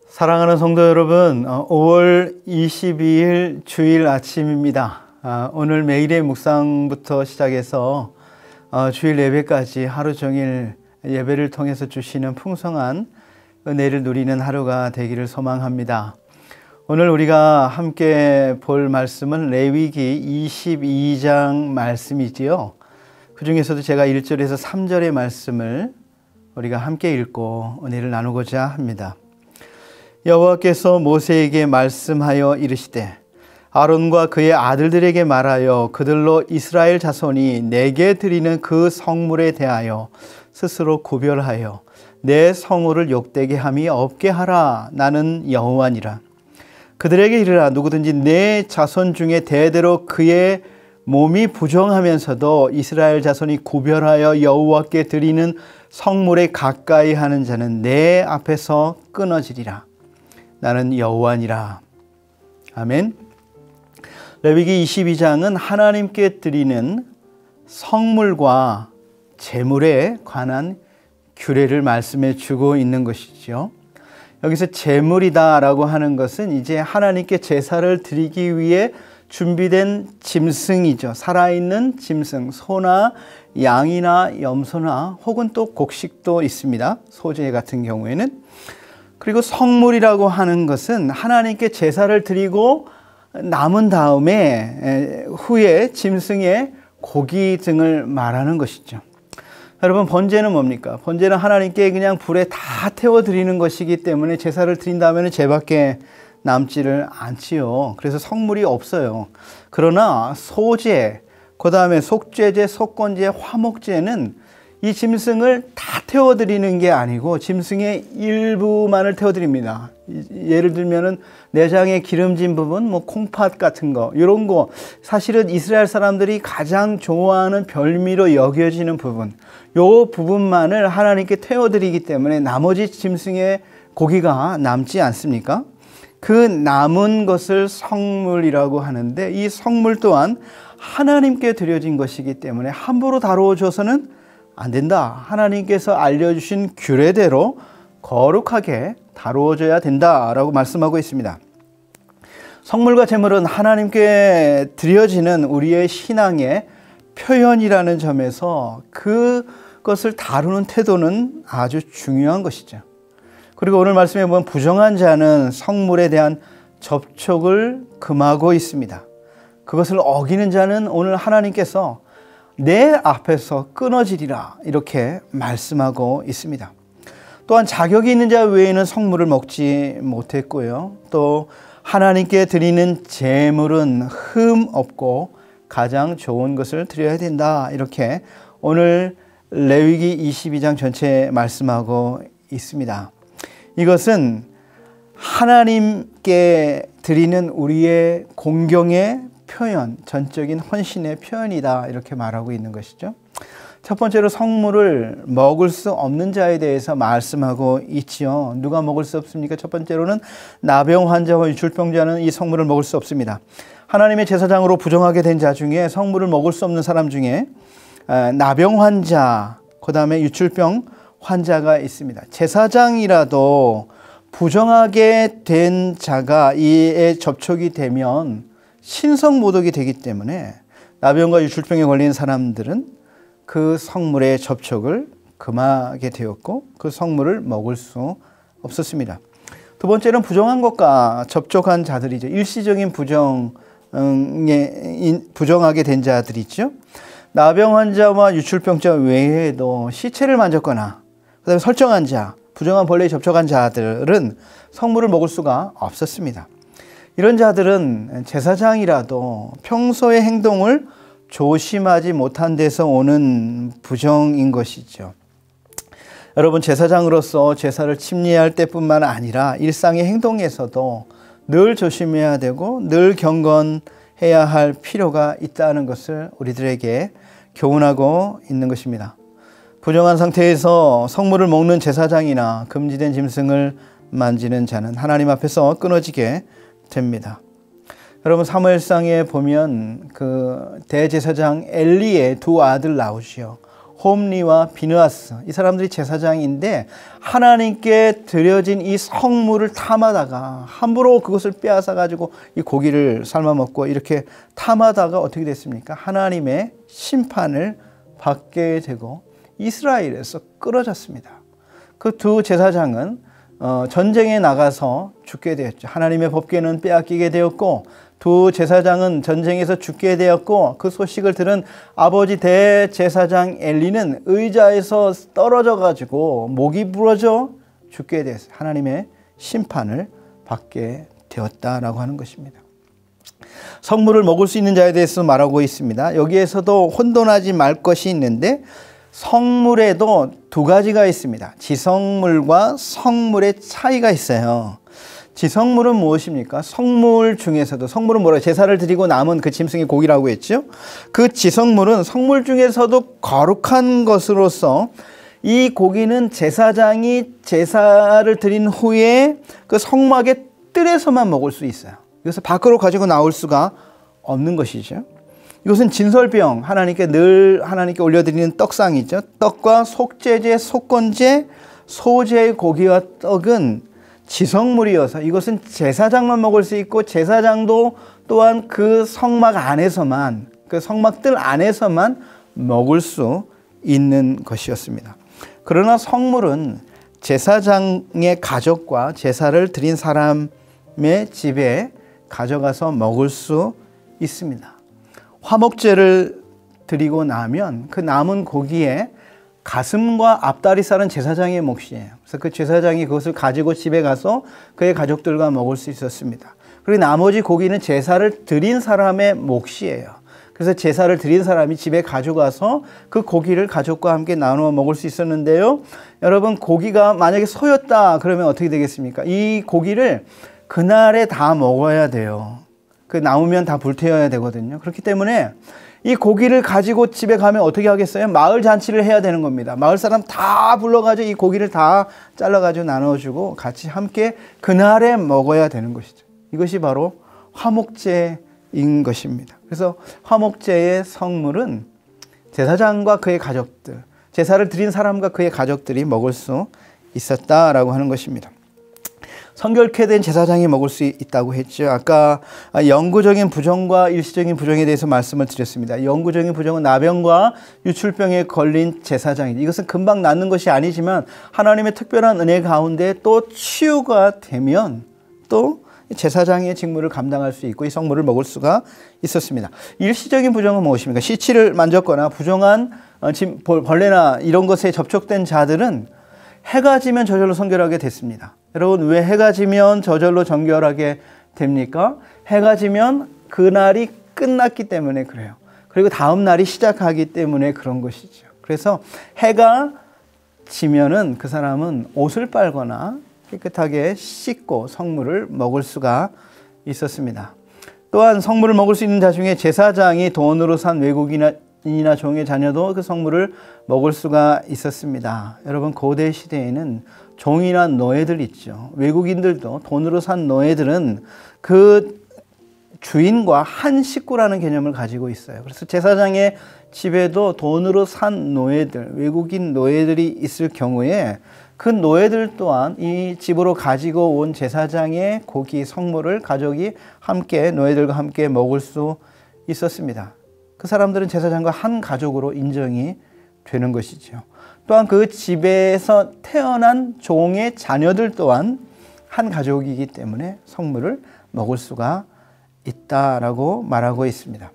사랑하는 성도 여러분, 5월 22일 주일 아침입니다. 오늘 매일의 묵상부터 시작해서 주일 예배까지 하루 종일 예배를 통해서 주시는 풍성한 은혜를 누리는 하루가 되기를 소망합니다. 오늘 우리가 함께 볼 말씀은 레위기 22장 말씀이지요. 그 중에서도 제가 1절에서 3절의 말씀을 우리가 함께 읽고 은혜를 나누고자 합니다. 여호와께서 모세에게 말씀하여 이르시되 아론과 그의 아들들에게 말하여 그들로 이스라엘 자손이 내게 드리는 그 성물에 대하여 스스로 구별하여 내 성호를 욕되게 함이 없게 하라. 나는 여호와니라. 그들에게 이르라. 누구든지 내 자손 중에 대대로 그의 몸이 부정하면서도 이스라엘 자손이 구별하여 여호와께 드리는 성물에 가까이 하는 자는 내 앞에서 끊어지리라. 나는 여호와니라. 아멘. 레위기 22장은 하나님께 드리는 성물과 제물에 관한 규례를 말씀해 주고 있는 것이죠. 여기서 제물이다라고 하는 것은 이제 하나님께 제사를 드리기 위해 준비된 짐승이죠. 살아있는 짐승, 소나 양이나 염소나 혹은 또 곡식도 있습니다. 소재 같은 경우에는. 그리고 성물이라고 하는 것은 하나님께 제사를 드리고 남은 다음에 후에 짐승의 고기 등을 말하는 것이죠. 여러분, 번제는 뭡니까? 번제는 하나님께 그냥 불에 다 태워드리는 것이기 때문에 제사를 드린 다음에는 죄밖에 남지를 않지요. 그래서 성물이 없어요. 그러나 소제, 그 다음에 속죄제, 속건제, 화목제는 이 짐승을 다 태워드리는 게 아니고 짐승의 일부만을 태워드립니다. 예를 들면은 내장의 기름진 부분, 콩팥 같은 거, 이런 거 사실은 이스라엘 사람들이 가장 좋아하는 별미로 여겨지는 부분, 요 부분만을 하나님께 태워드리기 때문에 나머지 짐승의 고기가 남지 않습니까? 그 남은 것을 성물이라고 하는데 이 성물 또한 하나님께 드려진 것이기 때문에 함부로 다루어줘서는 안 된다. 하나님께서 알려주신 규례대로 거룩하게 다루어져야 된다라고 말씀하고 있습니다. 성물과 제물은 하나님께 드려지는 우리의 신앙의 표현이라는 점에서 그것을 다루는 태도는 아주 중요한 것이죠. 그리고 오늘 말씀에 보면 부정한 자는 성물에 대한 접촉을 금하고 있습니다. 그것을 어기는 자는 오늘 하나님께서 내 앞에서 끊어지리라 이렇게 말씀하고 있습니다. 또한 자격이 있는 자 외에는 성물을 먹지 못했고요. 또 하나님께 드리는 제물은 흠 없고 가장 좋은 것을 드려야 된다. 이렇게 오늘 레위기 22장 전체에 말씀하고 있습니다. 이것은 하나님께 드리는 우리의 공경의 표현, 전적인 헌신의 표현이다 이렇게 말하고 있는 것이죠. 첫 번째로 성물을 먹을 수 없는 자에 대해서 말씀하고 있지요. 누가 먹을 수 없습니까? 첫 번째로는 나병 환자와 유출병자는 이 성물을 먹을 수 없습니다. 하나님의 제사장으로 부정하게 된 자 중에 성물을 먹을 수 없는 사람 중에 나병 환자, 그 다음에 유출병 환자가 있습니다. 제사장이라도 부정하게 된 자가 이에 접촉이 되면 신성모독이 되기 때문에 나병과 유출병에 걸린 사람들은 그 성물의 접촉을 금하게 되었고 그 성물을 먹을 수 없었습니다. 두 번째는 부정한 것과 접촉한 자들이죠. 일시적인 부정하게 된 자들이죠. 나병 환자와 유출병자 외에도 시체를 만졌거나 그다음에 설정한 자, 부정한 벌레에 접촉한 자들은 성물을 먹을 수가 없었습니다. 이런 자들은 제사장이라도 평소의 행동을 조심하지 못한 데서 오는 부정인 것이죠. 여러분, 제사장으로서 제사를 침례할 때뿐만 아니라 일상의 행동에서도 늘 조심해야 되고 늘 경건해야 할 필요가 있다는 것을 우리들에게 교훈하고 있는 것입니다. 부정한 상태에서 성물을 먹는 제사장이나 금지된 짐승을 만지는 자는 하나님 앞에서 끊어지게 됩니다. 여러분, 사무엘상에 보면 그 대제사장 엘리의 두 아들 나오지요. 홈리와 비느하스, 이 사람들이 제사장인데 하나님께 드려진 이 성물을 탐하다가 함부로 그것을 빼앗아 가지고 이 고기를 삶아 먹고 이렇게 탐하다가 어떻게 됐습니까? 하나님의 심판을 받게 되고 이스라엘에서 끊어졌습니다. 그 두 제사장은 전쟁에 나가서 죽게 되었죠. 하나님의 법궤는 빼앗기게 되었고 두 제사장은 전쟁에서 죽게 되었고 그 소식을 들은 아버지 대제사장 엘리는 의자에서 떨어져 가지고 목이 부러져 죽게 됐어요. 하나님의 심판을 받게 되었다라고 하는 것입니다. 성물을 먹을 수 있는 자에 대해서 말하고 있습니다. 여기에서도 혼돈하지 말 것이 있는데 성물에도 두 가지가 있습니다. 지성물과 성물의 차이가 있어요. 지성물은 무엇입니까? 성물 중에서도, 성물은 뭐라, 제사를 드리고 남은 그 짐승의 고기라고 했죠. 그 지성물은 성물 중에서도 거룩한 것으로서 이 고기는 제사장이 제사를 드린 후에 그 성막의 뜰에서만 먹을 수 있어요. 이것을 밖으로 가지고 나올 수가 없는 것이죠. 이것은 진설병, 하나님께 올려드리는 떡상이죠. 떡과 속죄제, 속건제, 소제의 고기와 떡은 지성물이어서 이것은 제사장만 먹을 수 있고 제사장도 또한 그 성막 안에서만, 그 성막들 안에서만 먹을 수 있는 것이었습니다. 그러나 성물은 제사장의 가족과 제사를 드린 사람의 집에 가져가서 먹을 수 있습니다. 화목제를 드리고 나면 그 남은 고기에 가슴과 앞다리살은 제사장의 몫이에요. 그래서 그 제사장이 그것을 가지고 집에 가서 그의 가족들과 먹을 수 있었습니다. 그리고 나머지 고기는 제사를 드린 사람의 몫이에요. 그래서 제사를 드린 사람이 집에 가져가서 그 고기를 가족과 함께 나누어 먹을 수 있었는데요. 여러분, 고기가 만약에 소였다 그러면 어떻게 되겠습니까? 이 고기를 그날에 다 먹어야 돼요. 그 남으면 다 불태워야 되거든요. 그렇기 때문에 이 고기를 가지고 집에 가면 어떻게 하겠어요? 마을 잔치를 해야 되는 겁니다. 마을 사람 다 불러가지고 이 고기를 다 잘라가지고 나눠주고 같이 함께 그날에 먹어야 되는 것이죠. 이것이 바로 화목제인 것입니다. 그래서 화목제의 성물은 제사장과 그의 가족들, 제사를 드린 사람과 그의 가족들이 먹을 수 있었다라고 하는 것입니다. 성결케 된 제사장이 먹을 수 있다고 했죠. 아까 영구적인 부정과 일시적인 부정에 대해서 말씀을 드렸습니다. 영구적인 부정은 나병과 유출병에 걸린 제사장이죠. 이것은 금방 낫는 것이 아니지만 하나님의 특별한 은혜 가운데 또 치유가 되면 또 제사장의 직무를 감당할 수 있고 이 성물을 먹을 수가 있었습니다. 일시적인 부정은 무엇입니까? 시치를 만졌거나 부정한 벌레나 이런 것에 접촉된 자들은 해가 지면 저절로 성결하게 됐습니다. 여러분, 왜 해가 지면 저절로 정결하게 됩니까? 해가 지면 그날이 끝났기 때문에 그래요. 그리고 다음 날이 시작하기 때문에 그런 것이죠. 그래서 해가 지면은 그 사람은 옷을 빨거나 깨끗하게 씻고 성물을 먹을 수가 있었습니다. 또한 성물을 먹을 수 있는 자 중에 제사장이 돈으로 산 외국인이나 종의 자녀도 그 성물을 먹을 수가 있었습니다. 여러분, 고대 시대에는 종이나 노예들 있죠. 외국인들도 돈으로 산 노예들은 그 주인과 한 식구라는 개념을 가지고 있어요. 그래서 제사장의 집에도 돈으로 산 노예들, 외국인 노예들이 있을 경우에 그 노예들 또한 이 집으로 가지고 온 제사장의 고기, 성물을 가족이 함께, 노예들과 함께 먹을 수 있었습니다. 그 사람들은 제사장과 한 가족으로 인정이 되는 것이죠. 또한 그 집에서 태어난 종의 자녀들 또한 한 가족이기 때문에 성물을 먹을 수가 있다라고 말하고 있습니다.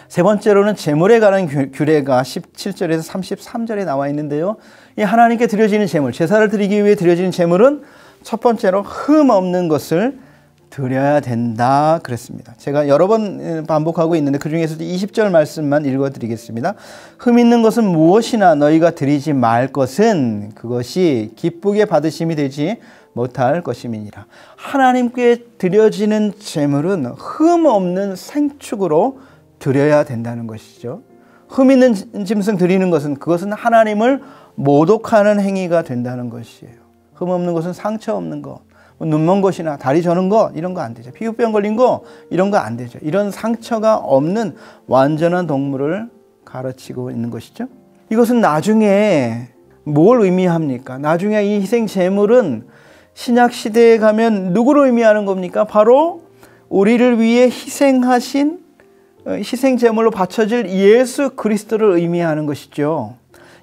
세 번째로는 제물에 관한 규례가 17절에서 33절에 나와 있는데요. 이 하나님께 드려지는 제물, 제사를 드리기 위해 드려지는 제물은 첫 번째로 흠 없는 것을 드려야 된다 그랬습니다. 제가 여러 번 반복하고 있는데 그 중에서도 20절 말씀만 읽어드리겠습니다. 흠 있는 것은 무엇이나 너희가 드리지 말 것은 그것이 기쁘게 받으심이 되지 못할 것임이니라. 하나님께 드려지는 제물은 흠 없는 생축으로 드려야 된다는 것이죠. 흠 있는 짐승 드리는 것은 그것은 하나님을 모독하는 행위가 된다는 것이에요. 흠 없는 것은 상처 없는 것, 눈먼 것이나 다리 저는 것 이런 거 안 되죠. 피부병 걸린 거 이런 거 안 되죠. 이런 상처가 없는 완전한 동물을 가르치고 있는 것이죠. 이것은 나중에 뭘 의미합니까? 나중에 이 희생 제물은 신약 시대에 가면 누구를 의미하는 겁니까? 바로 우리를 위해 희생하신 희생 제물로 바쳐질 예수 그리스도를 의미하는 것이죠.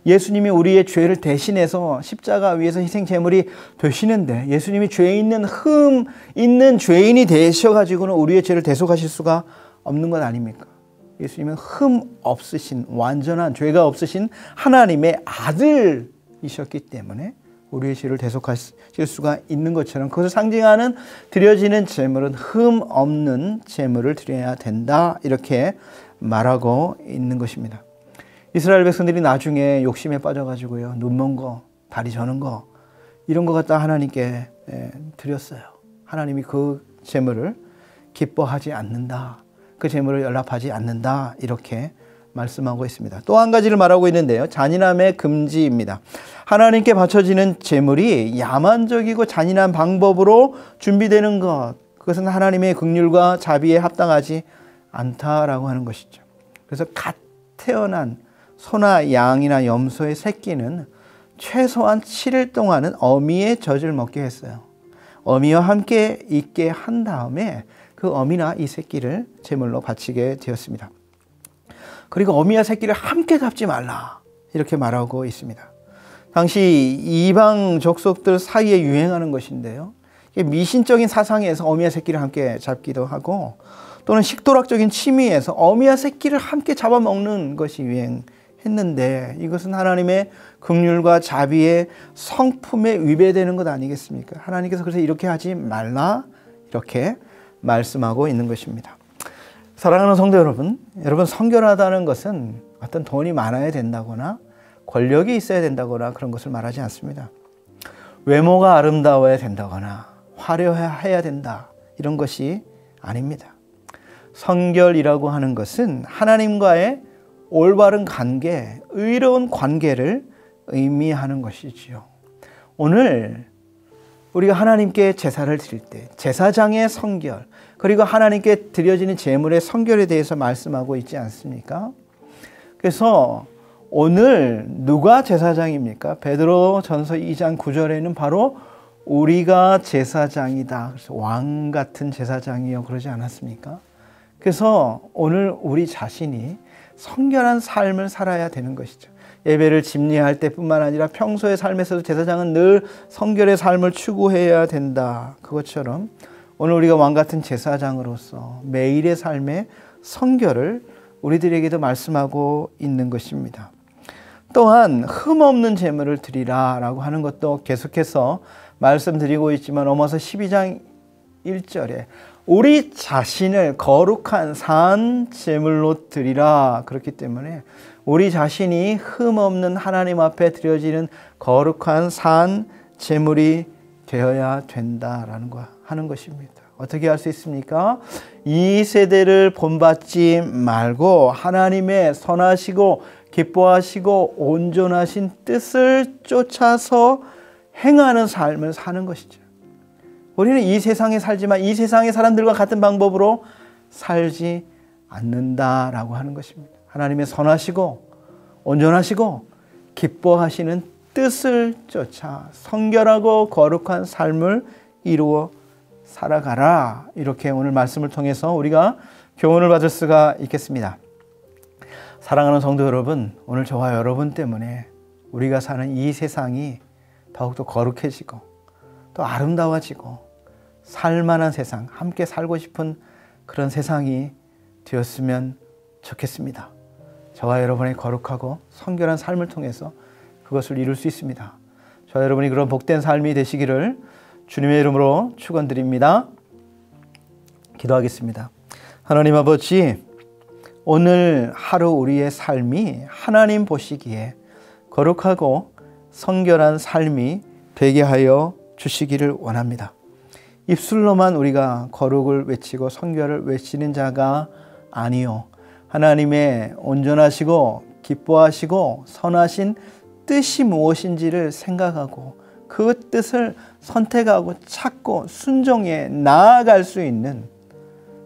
예수님이 우리의 죄를 대신해서 십자가 위에서 희생 제물이 되시는데, 예수님이 죄 있는 흠 있는 죄인이 되셔가지고는 우리의 죄를 대속하실 수가 없는 것 아닙니까? 예수님은 흠 없으신, 완전한 죄가 없으신 하나님의 아들이셨기 때문에 우리의 죄를 대속하실 수가 있는 것처럼, 그것을 상징하는 드려지는 제물은 흠 없는 제물을 드려야 된다, 이렇게 말하고 있는 것입니다. 이스라엘 백성들이 나중에 욕심에 빠져가지고요, 눈 먼 거, 다리 저는 거, 이런 거 갖다 하나님께 드렸어요. 하나님이 그 제물을 기뻐하지 않는다, 그 제물을 연락하지 않는다, 이렇게 말씀하고 있습니다. 또 한 가지를 말하고 있는데요, 잔인함의 금지입니다. 하나님께 바쳐지는 제물이 야만적이고 잔인한 방법으로 준비되는 것, 그것은 하나님의 긍휼과 자비에 합당하지 않다라고 하는 것이죠. 그래서 갓 태어난 소나 양이나 염소의 새끼는 최소한 7일 동안은 어미의 젖을 먹게 했어요. 어미와 함께 있게 한 다음에 그 어미나 이 새끼를 제물로 바치게 되었습니다. 그리고 어미와 새끼를 함께 잡지 말라, 이렇게 말하고 있습니다. 당시 이방 족속들 사이에 유행하는 것인데요, 미신적인 사상에서 어미와 새끼를 함께 잡기도 하고, 또는 식도락적인 취미에서 어미와 새끼를 함께 잡아먹는 것이 유행했는데, 이것은 하나님의 긍휼과 자비의 성품에 위배되는 것 아니겠습니까? 하나님께서 그래서 이렇게 하지 말라, 이렇게 말씀하고 있는 것입니다. 사랑하는 성도 여러분, 성결하다는 것은 어떤 돈이 많아야 된다거나 권력이 있어야 된다거나 그런 것을 말하지 않습니다. 외모가 아름다워야 된다거나 화려해야 된다, 이런 것이 아닙니다. 성결이라고 하는 것은 하나님과의 올바른 관계, 의로운 관계를 의미하는 것이지요. 오늘 우리가 하나님께 제사를 드릴 때 제사장의 성결, 그리고 하나님께 드려지는 제물의 성결에 대해서 말씀하고 있지 않습니까? 그래서 오늘 누가 제사장입니까? 베드로전서 2장 9절에는 바로 우리가 제사장이다, 그래서 왕 같은 제사장이요, 그러지 않았습니까? 그래서 오늘 우리 자신이 성결한 삶을 살아야 되는 것이죠. 예배를 집례할 때뿐만 아니라 평소의 삶에서도 제사장은 늘 성결의 삶을 추구해야 된다. 그것처럼 오늘 우리가 왕 같은 제사장으로서 매일의 삶의 성결을 우리들에게도 말씀하고 있는 것입니다. 또한 흠없는 제물을 드리라 라고 하는 것도 계속해서 말씀드리고 있지만, 로마서 12장 1절에 우리 자신을 거룩한 산 제물로 드리라, 그렇기 때문에 우리 자신이 흠없는 하나님 앞에 드려지는 거룩한 산 제물이 되어야 된다라는 거 하는 것입니다. 어떻게 할 수 있습니까? 이 세대를 본받지 말고 하나님의 선하시고 기뻐하시고 온전하신 뜻을 쫓아서 행하는 삶을 사는 것이죠. 우리는 이 세상에 살지만 이 세상의 사람들과 같은 방법으로 살지 않는다라고 하는 것입니다. 하나님의 선하시고 온전하시고 기뻐하시는 뜻을 쫓아 성결하고 거룩한 삶을 이루어 살아가라, 이렇게 오늘 말씀을 통해서 우리가 교훈을 받을 수가 있겠습니다. 사랑하는 성도 여러분, 오늘 저와 여러분 때문에 우리가 사는 이 세상이 더욱더 거룩해지고 또 아름다워지고 살만한 세상, 함께 살고 싶은 그런 세상이 되었으면 좋겠습니다. 저와 여러분의 거룩하고 성결한 삶을 통해서 그것을 이룰 수 있습니다. 저와 여러분이 그런 복된 삶이 되시기를 주님의 이름으로 축원드립니다. 기도하겠습니다. 하나님 아버지, 오늘 하루 우리의 삶이 하나님 보시기에 거룩하고 성결한 삶이 되게 하여 주시기를 원합니다. 입술로만 우리가 거룩을 외치고 성결을 외치는 자가 아니요, 하나님의 온전하시고 기뻐하시고 선하신 뜻이 무엇인지를 생각하고 그 뜻을 선택하고 찾고 순종해 나아갈 수 있는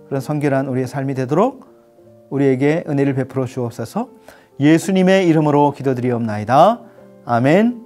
그런 성결한 우리의 삶이 되도록 우리에게 은혜를 베풀어 주옵소서. 예수님의 이름으로 기도드리옵나이다. 아멘.